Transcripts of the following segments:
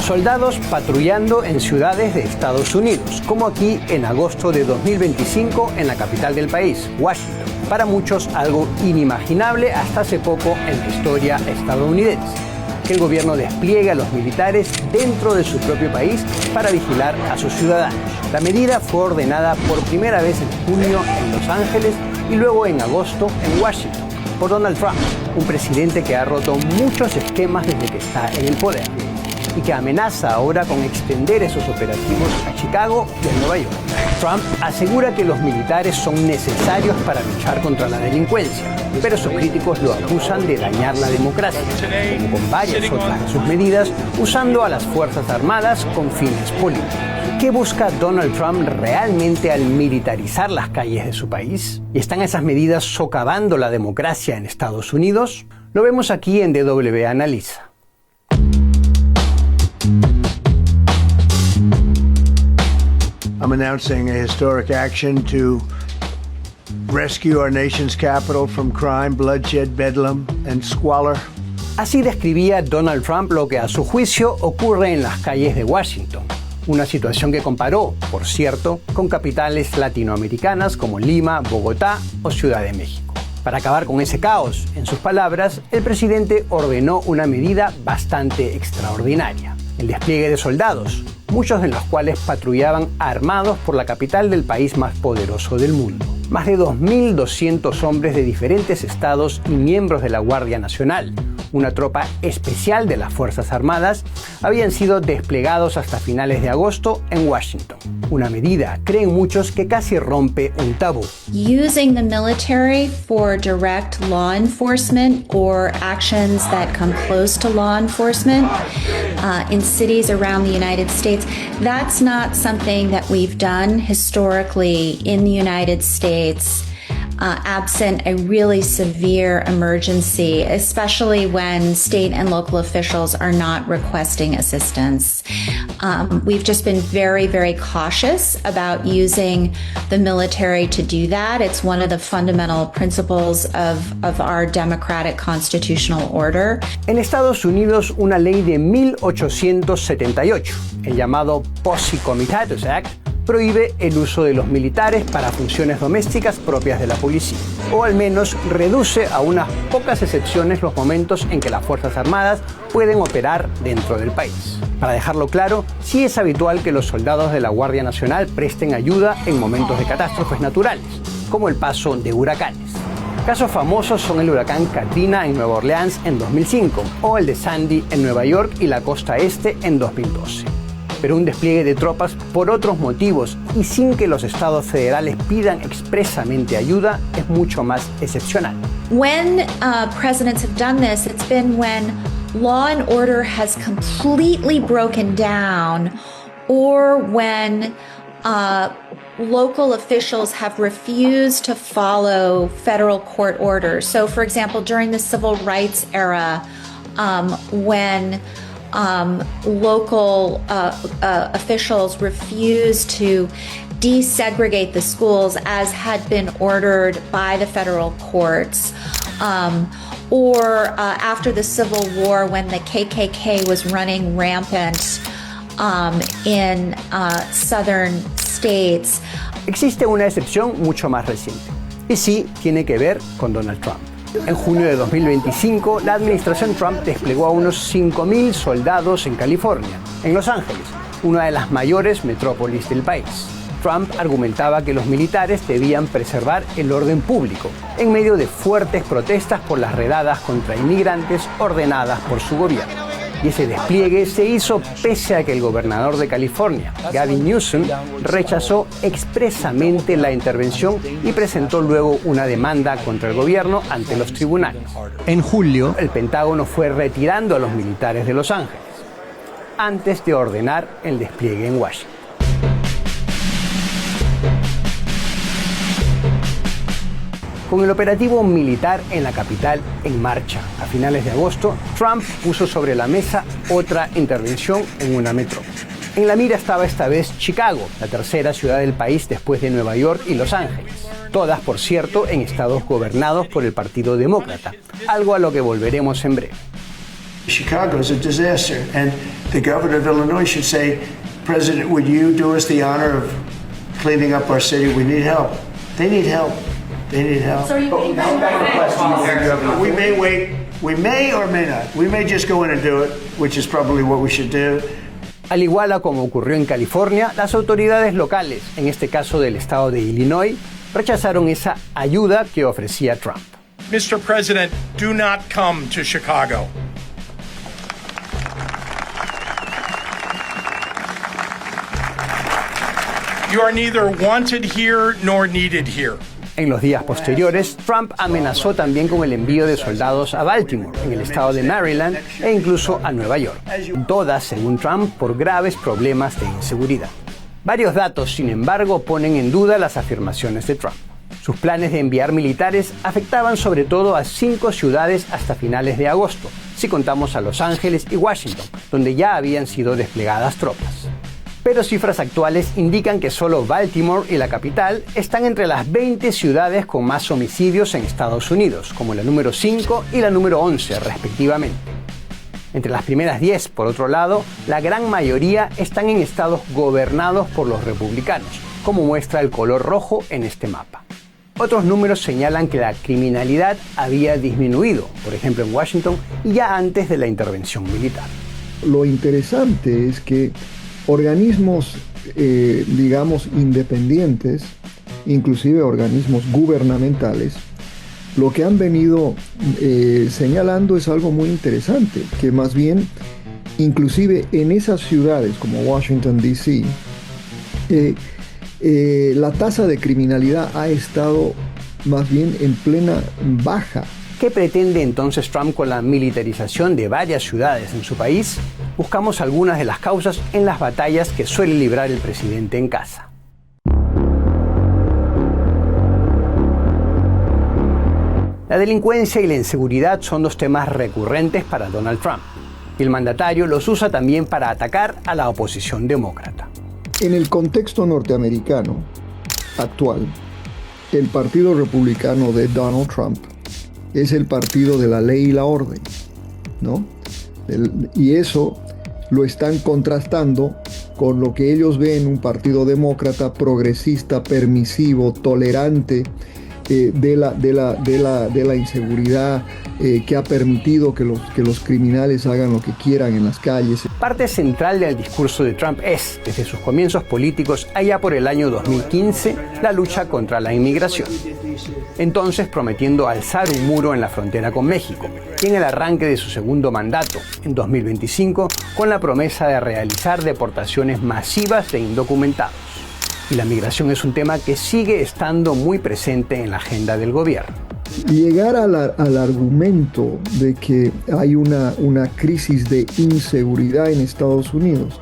Soldados patrullando en ciudades de Estados Unidos, como aquí en agosto de 2025 en la capital del país, Washington. Para muchos algo inimaginable hasta hace poco en la historia estadounidense, que el gobierno despliegue a los militares dentro de su propio país para vigilar a sus ciudadanos. La medida fue ordenada por primera vez en junio en Los Ángeles y luego en agosto en Washington por Donald Trump, un presidente que ha roto muchos esquemas desde que está en el poder y que amenaza ahora con extender esos operativos a Chicago y a Nueva York. Trump asegura que los militares son necesarios para luchar contra la delincuencia, pero sus críticos lo acusan de dañar la democracia, como con varias otras de sus medidas, usando a las Fuerzas Armadas con fines políticos. ¿Qué busca Donald Trump realmente al militarizar las calles de su país? ¿Y están esas medidas socavando la democracia en Estados Unidos? Lo vemos aquí en DW Analiza. I'm announcing a historic action to rescue our nation's capital from crime, bloodshed, bedlam, and squalor. Así describía Donald Trump lo que a su juicio ocurre en las calles de Washington. Una situación que comparó, por cierto, con capitales latinoamericanas como Lima, Bogotá o Ciudad de México. Para acabar con ese caos, en sus palabras, el presidente ordenó una medida bastante extraordinaria: el despliegue de soldados, muchos de los cuales patrullaban armados por la capital del país más poderoso del mundo. Más de 2.200 hombres de diferentes estados y miembros de la Guardia Nacional, una tropa especial de las Fuerzas Armadas, habían sido desplegados hasta finales de agosto en Washington. Una medida, creen muchos, que casi rompe un tabú. Using the military for direct law enforcement or actions that come close to law enforcement in cities around the United States, that's not something that we've done historically in the United States. Absent a really severe emergency, especially when state and local officials are not requesting assistance. We've just been very, very cautious about using the military to do that. It's one of the fundamental principles of our democratic constitutional order. En Estados Unidos, una ley de 1878, el llamado Posse Comitatus Act, prohíbe el uso de los militares para funciones domésticas propias de la policía, o al menos reduce a unas pocas excepciones los momentos en que las Fuerzas Armadas pueden operar dentro del país. Para dejarlo claro, sí es habitual que los soldados de la Guardia Nacional presten ayuda en momentos de catástrofes naturales, como el paso de huracanes. Casos famosos son el huracán Katrina en Nueva Orleans en 2005 o el de Sandy en Nueva York y la costa este en 2012. Pero un despliegue de tropas por otros motivos y sin que los estados federales pidan expresamente ayuda es mucho más excepcional. When presidents have done this, it's been when law and order has completely broken down or when local officials have refused to follow federal court orders. So, for example, during the civil rights era, when local officials refused to desegregate the schools as had been ordered by the federal courts, or after the Civil War when the KKK was running rampant in southern states. Existe una excepción mucho más reciente, y sí tiene que ver con Donald Trump. En junio de 2025, la administración Trump desplegó a unos 5.000 soldados en California, en Los Ángeles, una de las mayores metrópolis del país. Trump argumentaba que los militares debían preservar el orden público, en medio de fuertes protestas por las redadas contra inmigrantes ordenadas por su gobierno. Y ese despliegue se hizo pese a que el gobernador de California, Gavin Newsom, rechazó expresamente la intervención y presentó luego una demanda contra el gobierno ante los tribunales. En julio, el Pentágono fue retirando a los militares de Los Ángeles, antes de ordenar el despliegue en Washington. Con el operativo militar en la capital en marcha a finales de agosto, Trump puso sobre la mesa otra intervención en una metrópoli. En la mira estaba esta vez Chicago, la tercera ciudad del país después de Nueva York y Los Ángeles. Todas, por cierto, en estados gobernados por el Partido Demócrata, algo a lo que volveremos en breve. Chicago is a disaster, and the governor of Illinois should say, President, would you do us the honor of cleaning up our city? We need help. They need help. They need help. So you We may wait. We may or may not. We may just go in and do it, which is probably what we should do. Al igual a como ocurrió en California, las autoridades locales, en este caso del estado de Illinois, rechazaron esa ayuda que ofrecía Trump. Mr. President, do not come to Chicago. You are neither wanted here nor needed here. En los días posteriores, Trump amenazó también con el envío de soldados a Baltimore, en el estado de Maryland, e incluso a Nueva York. Todas, según Trump, por graves problemas de inseguridad. Varios datos, sin embargo, ponen en duda las afirmaciones de Trump. Sus planes de enviar militares afectaban sobre todo a 5 ciudades hasta finales de agosto, si contamos a Los Ángeles y Washington, donde ya habían sido desplegadas tropas. Pero cifras actuales indican que solo Baltimore y la capital están entre las 20 ciudades con más homicidios en Estados Unidos, como la número 5 y la número 11 respectivamente. Entre las primeras 10, por otro lado, la gran mayoría están en estados gobernados por los republicanos, como muestra el color rojo en este mapa. Otros números señalan que la criminalidad había disminuido, por ejemplo en Washington, ya antes de la intervención militar. Lo interesante es que organismos, digamos, independientes, inclusive organismos gubernamentales, lo que han venido señalando es algo muy interesante, que más bien, inclusive en esas ciudades como Washington, D.C., la tasa de criminalidad ha estado más bien en plena baja. ¿Qué pretende entonces Trump con la militarización de varias ciudades en su país? Buscamos algunas de las causas en las batallas que suele librar el presidente en casa. La delincuencia y la inseguridad son 2 temas recurrentes para Donald Trump, y el mandatario los usa también para atacar a la oposición demócrata. En el contexto norteamericano actual, el Partido Republicano de Donald Trump es el partido de la ley y la orden, ¿no? Y eso lo están contrastando con lo que ellos ven un partido demócrata, progresista, permisivo, tolerante, de la inseguridad, que ha permitido que los criminales hagan lo que quieran en las calles. Parte central del discurso de Trump es, desde sus comienzos políticos allá por el año 2015, la lucha contra la inmigración. Entonces prometiendo alzar un muro en la frontera con México, y en el arranque de su segundo mandato, en 2025, con la promesa de realizar deportaciones masivas de indocumentados. Y la migración es un tema que sigue estando muy presente en la agenda del gobierno. Llegar al argumento de que hay una crisis de inseguridad en Estados Unidos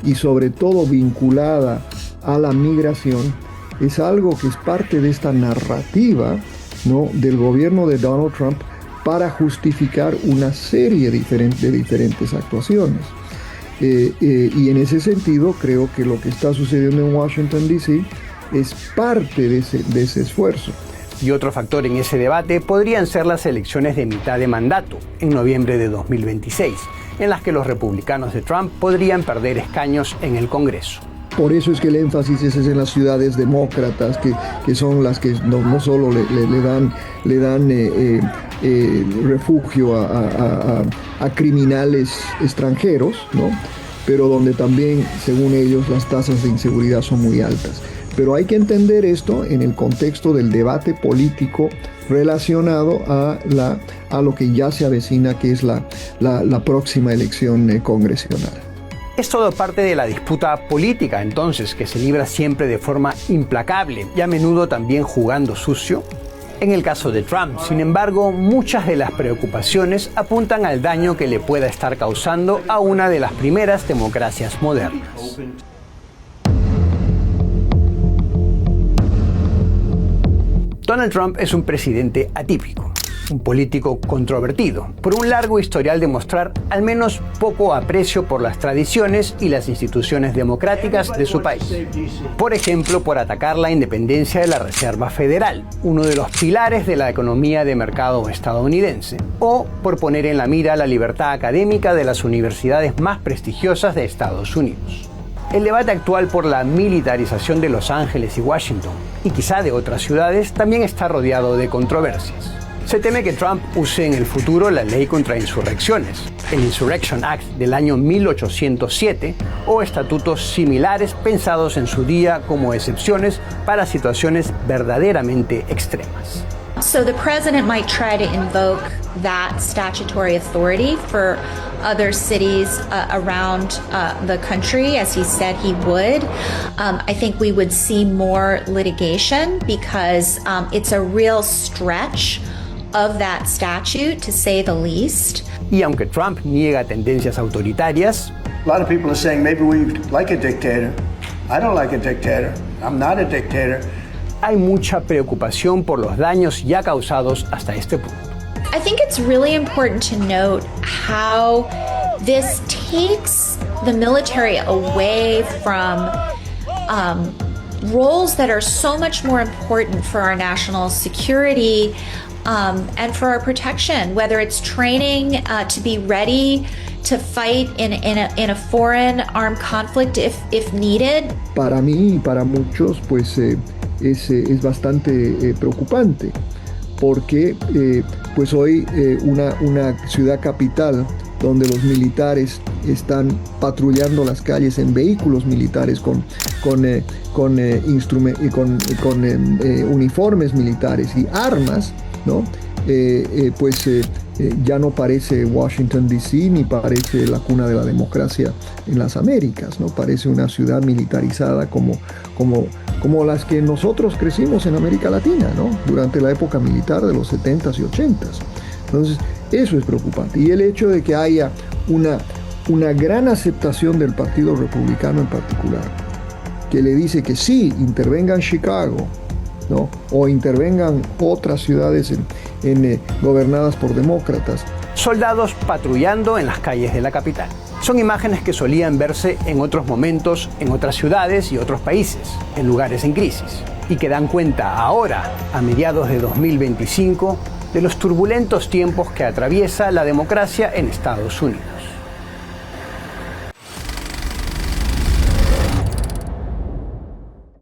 y sobre todo vinculada a la migración es algo que es parte de esta narrativa, ¿no?, del gobierno de Donald Trump para justificar una serie de diferentes actuaciones. Y en ese sentido creo que lo que está sucediendo en Washington, D.C. es parte de ese esfuerzo. Y otro factor en ese debate podrían ser las elecciones de mitad de mandato, en noviembre de 2026, en las que los republicanos de Trump podrían perder escaños en el Congreso. Por eso es que el énfasis es en las ciudades demócratas, que son las que no solo le dan refugio a criminales extranjeros, ¿no?, pero donde también, según ellos, las tasas de inseguridad son muy altas. Pero hay que entender esto en el contexto del debate político relacionado a lo que ya se avecina, que es la próxima elección congresional. Es todo parte de la disputa política, entonces, que se libra siempre de forma implacable y a menudo también jugando sucio. En el caso de Trump, sin embargo, muchas de las preocupaciones apuntan al daño que le pueda estar causando a una de las primeras democracias modernas. Donald Trump es un presidente atípico. un político controvertido, por un largo historial de mostrar al menos poco aprecio por las tradiciones y las instituciones democráticas de su país. Por ejemplo, por atacar la independencia de la Reserva Federal, uno de los pilares de la economía de mercado estadounidense, o por poner en la mira la libertad académica de las universidades más prestigiosas de Estados Unidos. El debate actual por la militarización de Los Ángeles y Washington, y quizá de otras ciudades, también está rodeado de controversias. Se teme que Trump use en el futuro la ley contra insurrecciones, el Insurrection Act del año 1807, o estatutos similares pensados en su día como excepciones para situaciones verdaderamente extremas. So the president might try to invoke that statutory authority for other cities around the country, as he said he would. I think we would see more litigation because it's a real stretch of that statute, to say the least. Y aunque Trump niega tendencias autoritarias, A lot of people are saying maybe we like a dictator. I don't like a dictator. I'm not a dictator. hay mucha preocupación por los daños ya causados hasta este punto. I think it's really important to note how this takes the military away from roles that are so much more important for our national security and for our protection, whether it's training to be ready to fight in a foreign armed conflict if needed. Para mí y para muchos, pues es bastante preocupante, porque pues hoy una ciudad capital donde los militares están patrullando las calles en vehículos militares con uniformes militares y armas, ¿no? Ya no parece Washington D.C. ni parece la cuna de la democracia en las Américas, ¿no? Parece una ciudad militarizada como las que nosotros crecimos en América Latina, ¿no? Durante la época militar de los 70s y 80s. Entonces, eso es preocupante. Y el hecho de que haya una gran aceptación del Partido Republicano en particular, que le dice que sí, intervengan Chicago, ¿no? O intervengan otras ciudades gobernadas por demócratas. Soldados patrullando en las calles de la capital. Son imágenes que solían verse en otros momentos, en otras ciudades y otros países, en lugares en crisis, y que dan cuenta ahora, a mediados de 2025, de los turbulentos tiempos que atraviesa la democracia en Estados Unidos.